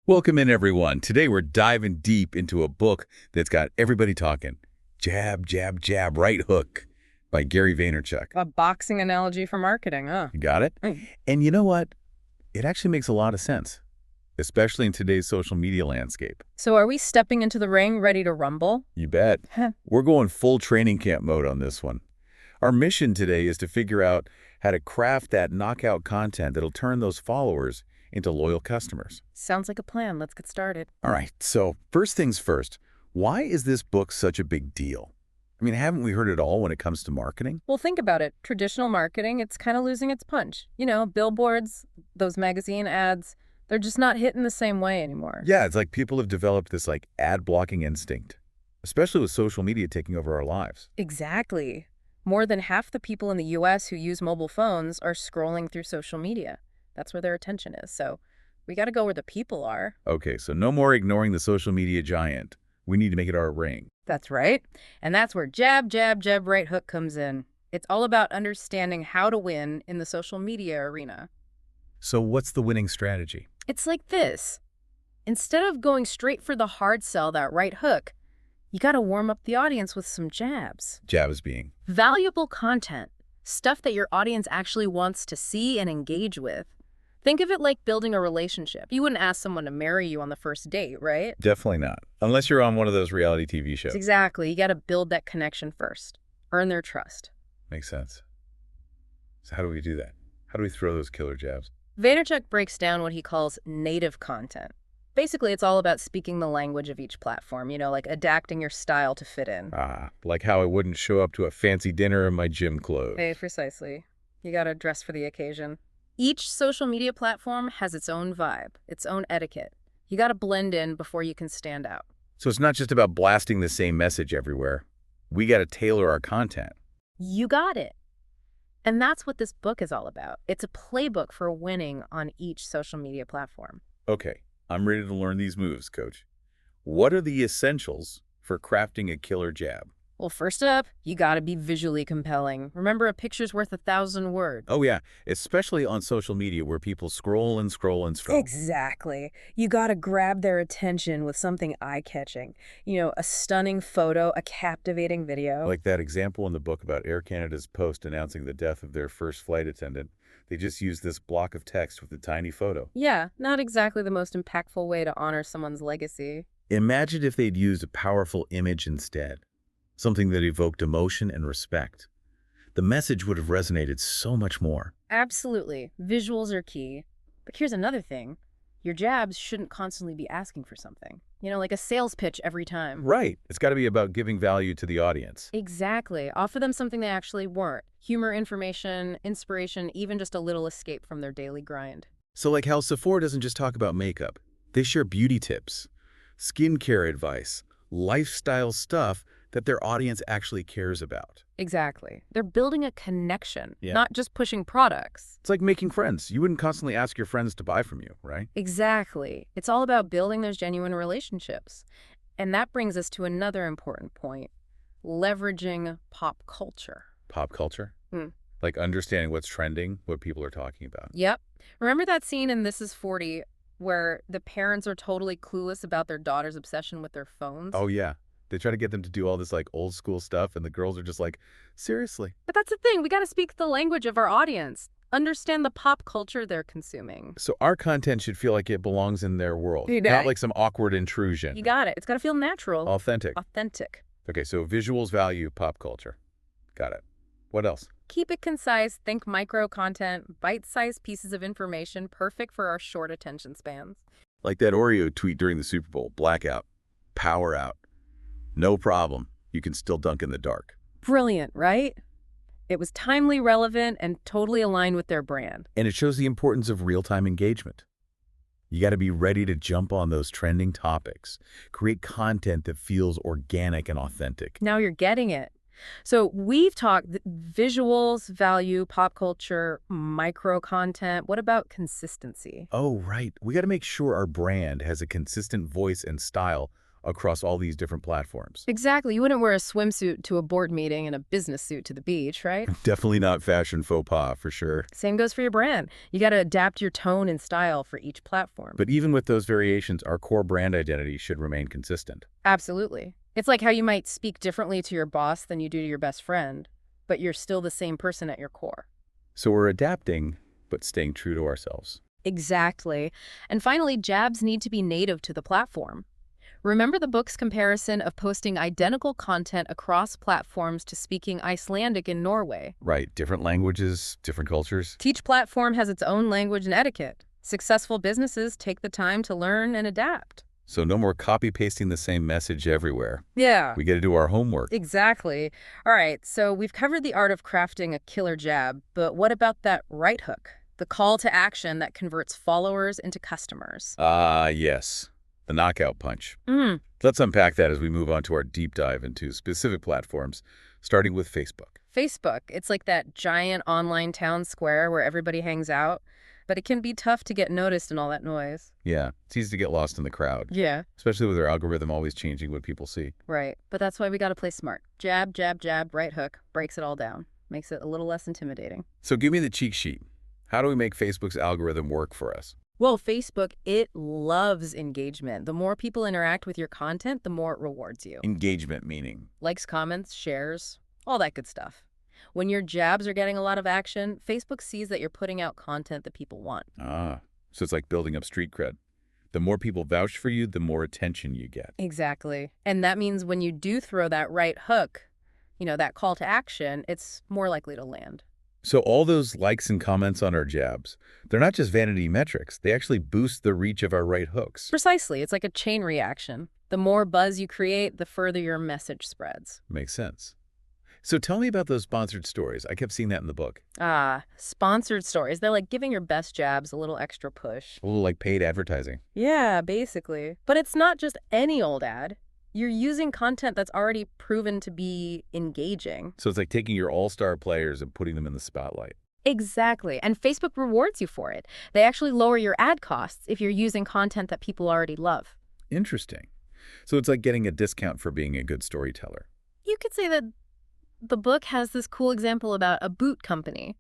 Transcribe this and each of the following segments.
Welcome in, everyone. Today we're diving deep into a book that's got everybody talking. Jab, Jab, Jab, Right Hook by Gary Vaynerchuk. A boxing analogy for marketing, huh? You got it? Mm. And you know what? It actually makes a lot of sense, especially in today's social media landscape. So are we stepping into the ring, ready to rumble? You bet. Heh. We're going full training camp mode on this one. Our mission today is to figure out how to craft that knockout content that'll turn those followers into loyal customers. Sounds like a plan. Let's get started. All right, so first things first, why is this book such a big deal? I mean, haven't we heard it all when it comes to marketing? Well, think about it. Traditional marketing, it's kind of losing its punch. You know, billboards, those magazine ads, they're just not hitting the same way anymore. Yeah, it's like people have developed this ad blocking instinct, especially with social media taking over our lives. Exactly. More than half the people in the US who use mobile phones are scrolling through social media. That's where their attention is. So we got to go where the people are. Okay, so no more ignoring the social media giant. We need to make it our ring. That's right. And that's where jab, jab, jab, right hook comes in. It's all about understanding how to win in the social media arena. So what's the winning strategy? It's like this. Instead of going straight for the hard sell, that right hook, you got to warm up the audience with some jabs. Jabs being. Valuable content. Stuff that your audience actually wants to see and engage with. Think of it like building a relationship. You wouldn't ask someone to marry you on the first date, right? Definitely not. Unless you're on one of those reality TV shows. Exactly. You got to build that connection first. Earn their trust. Makes sense. So how do we do that? How do we throw those killer jabs? Vaynerchuk breaks down what he calls native content. Basically, it's all about speaking the language of each platform, like adapting your style to fit in. Like how I wouldn't show up to a fancy dinner in my gym clothes. Hey, precisely. You gotta dress for the occasion. Each social media platform has its own vibe, its own etiquette. You gotta blend in before you can stand out. So it's not just about blasting the same message everywhere. We got to tailor our content. You got it. And that's what this book is all about. It's a playbook for winning on each social media platform. Okay, I'm ready to learn these moves, Coach. What are the essentials for crafting a killer jab? Well, first up, you gotta be visually compelling. Remember, a picture's worth 1,000 words. Oh yeah, especially on social media where people scroll and scroll and scroll. Exactly. You gotta grab their attention with something eye-catching. A stunning photo, a captivating video. Like that example in the book about Air Canada's post announcing the death of their first flight attendant. They just used this block of text with a tiny photo. Yeah, not exactly the most impactful way to honor someone's legacy. Imagine if they'd used a powerful image instead. Something that evoked emotion and respect. The message would have resonated so much more. Absolutely. Visuals are key. But here's another thing. Your jabs shouldn't constantly be asking for something. Like a sales pitch every time. Right. It's got to be about giving value to the audience. Exactly. Offer them something they actually want. Humor, information, inspiration, even just a little escape from their daily grind. So like how Sephora doesn't just talk about makeup. They share beauty tips, skincare advice, lifestyle stuff that their audience actually cares about. Exactly. They're building a connection, Yeah. not just pushing products. It's like making friends. You wouldn't constantly ask your friends to buy from you, right? Exactly. It's all about building those genuine relationships. And that brings us to another important point, leveraging pop culture. Pop culture? Hmm. Like understanding what's trending, what people are talking about. Yep. Remember that scene in This Is 40 where the parents are totally clueless about their daughter's obsession with their phones? Oh yeah. They try to get them to do all this old school stuff and the girls are just like, seriously? But that's the thing. We got to speak the language of our audience. Understand the pop culture they're consuming. So our content should feel like it belongs in their world, You not got it. like some awkward intrusion. You got it. It's got to feel natural. Authentic. Authentic. Okay, so visuals value pop culture. Got it. What else? Keep it concise. Think micro content, bite-sized pieces of information, perfect for our short attention spans. Like that Oreo tweet during the Super Bowl, blackout, power out. No problem. You can still dunk in the dark. Brilliant, right? It was timely, relevant, and totally aligned with their brand. And it shows the importance of real-time engagement. You got to be ready to jump on those trending topics. Create content that feels organic and authentic. Now you're getting it. So we've talked visuals, value, pop culture, micro content. What about consistency? Oh, right. We got to make sure our brand has a consistent voice and style across all these different platforms. Exactly. You wouldn't wear a swimsuit to a board meeting and a business suit to the beach, right? Definitely not fashion faux pas, for sure. Same goes for your brand. You got to adapt your tone and style for each platform. But even with those variations, our core brand identity should remain consistent. Absolutely. It's like how you might speak differently to your boss than you do to your best friend, but you're still the same person at your core. So we're adapting, but staying true to ourselves. Exactly. And finally, jabs need to be native to the platform. Remember the book's comparison of posting identical content across platforms to speaking Icelandic in Norway? Right, different languages, different cultures. Each platform has its own language and etiquette. Successful businesses take the time to learn and adapt. So no more copy-pasting the same message everywhere. Yeah. We got to do our homework. Exactly. All right, so we've covered the art of crafting a killer jab, but what about that right hook? The call to action that converts followers into customers. Yes. The knockout punch. Mm. Let's unpack that as we move on to our deep dive into specific platforms, starting with Facebook. Facebook, it's like that giant online town square where everybody hangs out, but it can be tough to get noticed in all that noise. Yeah, it's easy to get lost in the crowd, Yeah. especially with their algorithm always changing what people see. Right, but that's why we got to play smart. Jab, jab, jab, right hook, breaks it all down. Makes it a little less intimidating. So give me the cheat sheet. How do we make Facebook's algorithm work for us? Well, Facebook, it loves engagement. The more people interact with your content, the more it rewards you. Engagement meaning? Likes, comments, shares, all that good stuff. When your jabs are getting a lot of action, Facebook sees that you're putting out content that people want. So it's like building up street cred. The more people vouch for you, the more attention you get. Exactly. And that means when you do throw that right hook, that call to action, it's more likely to land. So all those likes and comments on our jabs, they're not just vanity metrics. They actually boost the reach of our right hooks. Precisely. It's like a chain reaction. The more buzz you create, the further your message spreads. Makes sense. So tell me about those sponsored stories. I kept seeing that in the book. Sponsored stories. They're like giving your best jabs a little extra push. A little like paid advertising. Yeah, basically. But it's not just any old ad. You're using content that's already proven to be engaging. So it's like taking your all-star players and putting them in the spotlight. Exactly. And Facebook rewards you for it. They actually lower your ad costs if you're using content that people already love. Interesting. So it's like getting a discount for being a good storyteller. You could say that the book has this cool example about a boot company.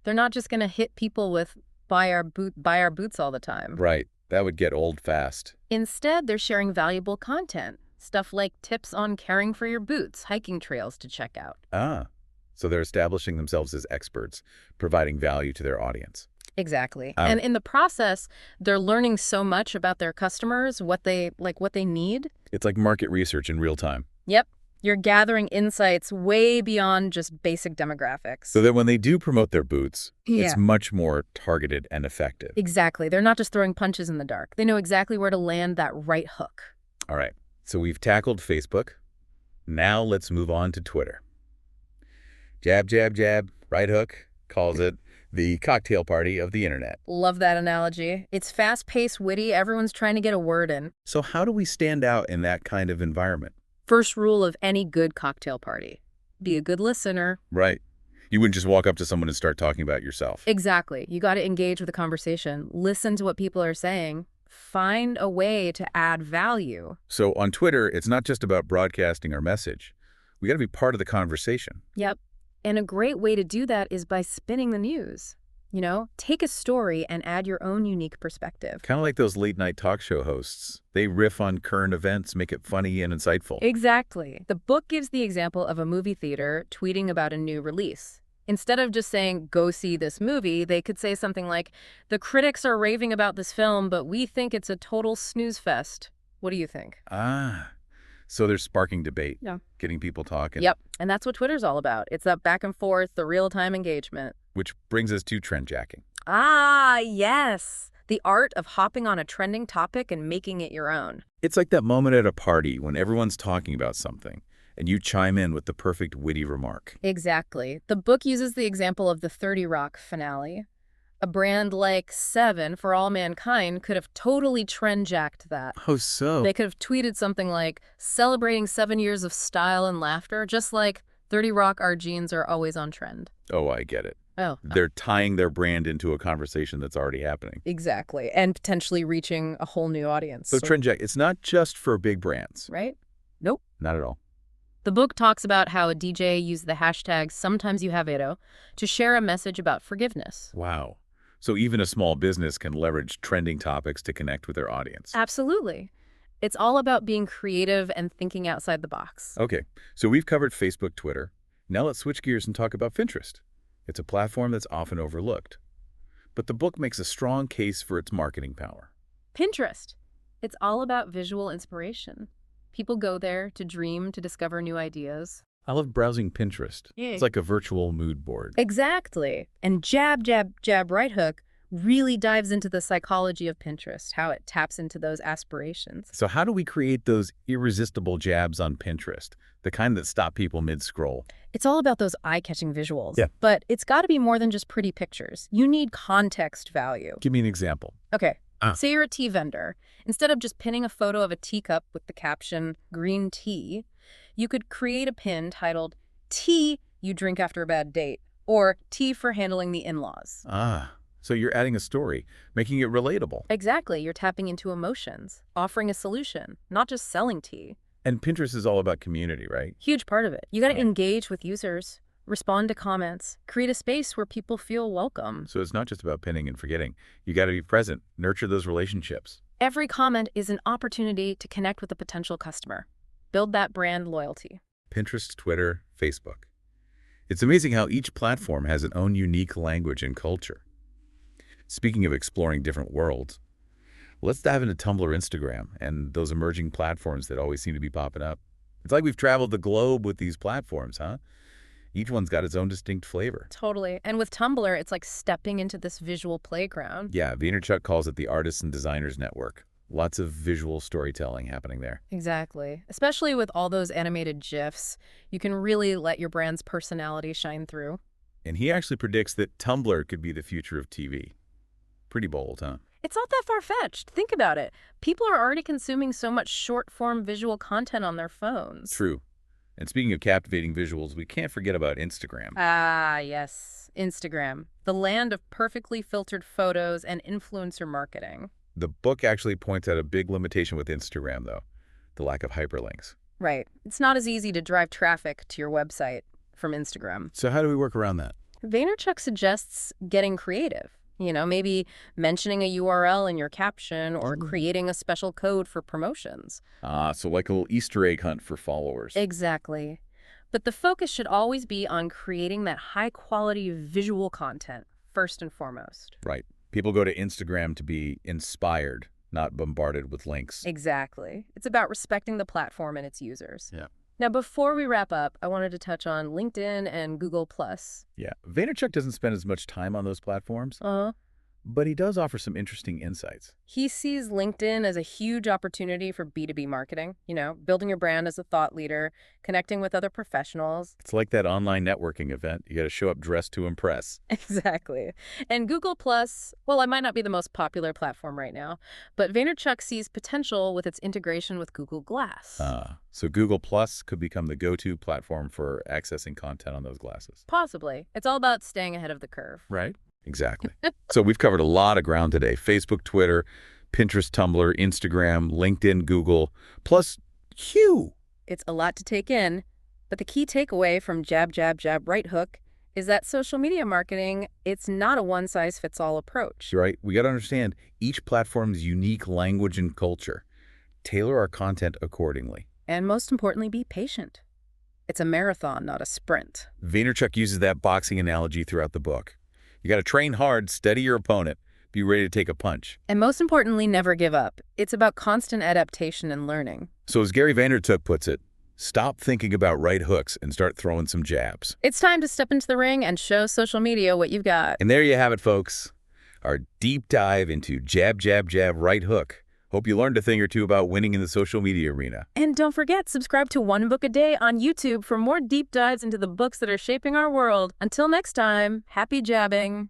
They're not just going to hit people with buy our boots all the time. Right. That would get old fast. Instead, they're sharing valuable content. Stuff like tips on caring for your boots, hiking trails to check out. So they're establishing themselves as experts, providing value to their audience. Exactly. And in the process, they're learning so much about their customers, what they need. It's like market research in real time. Yep. You're gathering insights way beyond just basic demographics. So that when they do promote their boots, it's much more targeted and effective. Exactly. They're not just throwing punches in the dark. They know exactly where to land that right hook. All right. So we've tackled Facebook. Now let's move on to Twitter. Jab, jab, jab, right hook, calls it the cocktail party of the internet. Love that analogy. It's fast-paced, witty. Everyone's trying to get a word in. So how do we stand out in that kind of environment? First rule of any good cocktail party: be a good listener. Right. You wouldn't just walk up to someone and start talking about yourself. Exactly. You got to engage with the conversation. Listen to what people are saying. Find a way to add value. So on Twitter, it's not just about broadcasting our message. We got to be part of the conversation. Yep. And a great way to do that is by spinning the news. Take a story and add your own unique perspective. Kind of like those late night talk show hosts. They riff on current events, make it funny and insightful. Exactly. The book gives the example of a movie theater tweeting about a new release. Instead of just saying, go see this movie, they could say something like, the critics are raving about this film, but we think it's a total snooze fest. What do you think? So they're sparking debate. Yeah. Getting people talking. Yep. And that's what Twitter's all about. It's that back and forth, the real-time engagement. Which brings us to trend jacking. Yes. The art of hopping on a trending topic and making it your own. It's like that moment at a party when everyone's talking about something, and you chime in with the perfect witty remark. Exactly. The book uses the example of the 30 Rock finale. A brand like Seven for All Mankind could have totally trend-jacked that. Oh, so? They could have tweeted something like, celebrating 7 years of style and laughter, just like 30 Rock, our jeans are always on trend. Oh, I get it. Oh, They're tying their brand into a conversation that's already happening. exactly. And potentially reaching a whole new audience. So trend check, it's not just for big brands. Right? Nope. Not at all. The book talks about how a DJ used the hashtag #SometimeSYouHaveIto to share a message about forgiveness. Wow. So even a small business can leverage trending topics to connect with their audience. Absolutely. It's all about being creative and thinking outside the box. Okay, so we've covered Facebook, Twitter. Now let's switch gears and talk about Pinterest. It's a platform that's often overlooked. But the book makes a strong case for its marketing power. Pinterest. It's all about visual inspiration. People go there to dream, to discover new ideas. I love browsing Pinterest. Yeah. It's like a virtual mood board. Exactly. And Jab, Jab, Jab, Right Hook really dives into the psychology of Pinterest, how it taps into those aspirations. So how do we create those irresistible jabs on Pinterest, the kind that stop people mid-scroll? It's all about those eye-catching visuals. Yeah. But it's got to be more than just pretty pictures. You need context value. Give me an example. Okay. Ah. Say you're a tea vendor. Instead of just pinning a photo of a teacup with the caption, green tea, you could create a pin titled, Tea You Drink After a Bad Date, or Tea for Handling the In-Laws. So you're adding a story, making it relatable. Exactly. You're tapping into emotions, offering a solution, not just selling tea. And Pinterest is all about community, right? Huge part of it. You got to Right. engage with users, respond to comments, create a space where people feel welcome. So it's not just about pinning and forgetting. You got to be present, nurture those relationships. Every comment is an opportunity to connect with a potential customer. Build that brand loyalty. Pinterest, Twitter, Facebook. It's amazing how each platform has its own unique language and culture. Speaking of exploring different worlds, let's dive into Tumblr, Instagram, and those emerging platforms that always seem to be popping up. It's like we've traveled the globe with these platforms, huh? Each one's got its own distinct flavor. Totally. And with Tumblr, it's like stepping into this visual playground. Yeah, Vaynerchuk calls it the Artists and Designers Network. Lots of visual storytelling happening there. Exactly. Especially with all those animated GIFs, you can really let your brand's personality shine through. And he actually predicts that Tumblr could be the future of TV. Pretty bold, huh? It's not that far-fetched. Think about it. People are already consuming so much short-form visual content on their phones. True. And speaking of captivating visuals, we can't forget about Instagram. Ah, yes. Instagram. The land of perfectly filtered photos and influencer marketing. The book actually points out a big limitation with Instagram, though, the lack of hyperlinks. Right. It's not as easy to drive traffic to your website from Instagram. So how do we work around that? Vaynerchuk suggests getting creative. You know, maybe mentioning a URL in your caption or creating a special code for promotions. So like a little Easter egg hunt for followers. Exactly. But the focus should always be on creating that high-quality visual content, first and foremost. Right. People go to Instagram to be inspired, not bombarded with links. Exactly. It's about respecting the platform and its users. Yeah. Now, before we wrap up, I wanted to touch on LinkedIn and Google+. Yeah. Vaynerchuk doesn't spend as much time on those platforms, Uh-huh. but he does offer some interesting insights. He sees LinkedIn as a huge opportunity for B2B marketing, you know, building your brand as a thought leader, connecting with other professionals. It's like that online networking event. You got to show up dressed to impress. Exactly. And Google+, well, it might not be the most popular platform right now, but Vaynerchuk sees potential with its integration with Google Glass. So Google Plus could become the go-to platform for accessing content on those glasses. Possibly. It's all about staying ahead of the curve. Right? Exactly. So we've covered a lot of ground today. Facebook, Twitter, Pinterest, Tumblr, Instagram, LinkedIn, Google, plus Q. It's a lot to take in, but the key takeaway from Jab, Jab, Jab, Right Hook is that social media marketing, it's not a one-size-fits-all approach. Right? We got to understand each platform's unique language and culture. Tailor our content accordingly. And most importantly, be patient. It's a marathon, not a sprint. Vaynerchuk uses that boxing analogy throughout the book. You got to train hard, study your opponent, be ready to take a punch. And most importantly, never give up. It's about constant adaptation and learning. So as Gary Vaynerchuk puts it, stop thinking about right hooks and start throwing some jabs. It's time to step into the ring and show social media what you've got. And there you have it, folks. Our deep dive into jab, jab, jab, right hook. Hope you learned a thing or two about winning in the social media arena. And don't forget, subscribe to One Book a Day on YouTube for more deep dives into the books that are shaping our world. Until next time, happy jabbing.